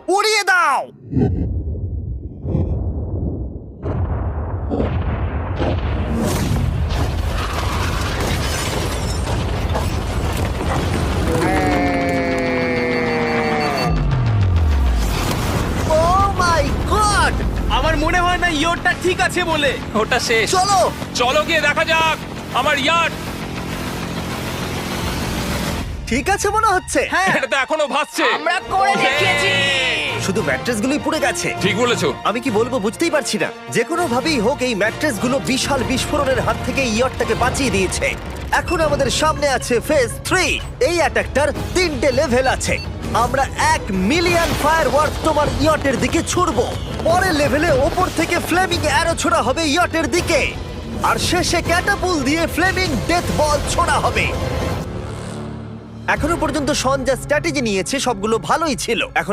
উড়িয়ে দাও। ও মাই গড! আমার মনে হয় না ইয়োরটা ঠিক আছে বলে। ওটা শেষ। চলো। চলো গিয়ে দেখা যাক আমার ইয়ার্ড। ঠিক আছে মনে হচ্ছে। হ্যাঁ, এটা তো এখনো ভাসছে। আমরা করে দেখিয়েছি। শুধু ম্যাট্রেসগুলোই পুড়ে গেছে। ঠিক বলেছো। আমি কি বলবো বুঝতেই পারছি না। যে কোনো ভাবেই হোক এই ম্যাট্রেসগুলো বিশাল বিস্ফোরণের হাত থেকে ইয়টটাকে বাঁচিয়ে দিয়েছে। এখন আমাদের সামনে আছে ফেজ 3। এই অ্যাটাকটার 3টে লেভেল আছে। আমরা 1 মিলিয়ন ফায়ারওয়ার্ক তোমার ইয়টের দিকে ছুড়বো। পরের লেভেলে ওপর থেকে ফ্লেমিং অ্যারো ছোড়া হবে ইয়টের দিকে, আর শেষে ক্যাটাপুল দিয়ে ফ্লেমিং ডেথ বল ছোড়া হবে। এখনো পর্যন্ত শন যা স্ট্র্যাটেজি নিয়েছে সবগুলো ভালোই ছিল। এখন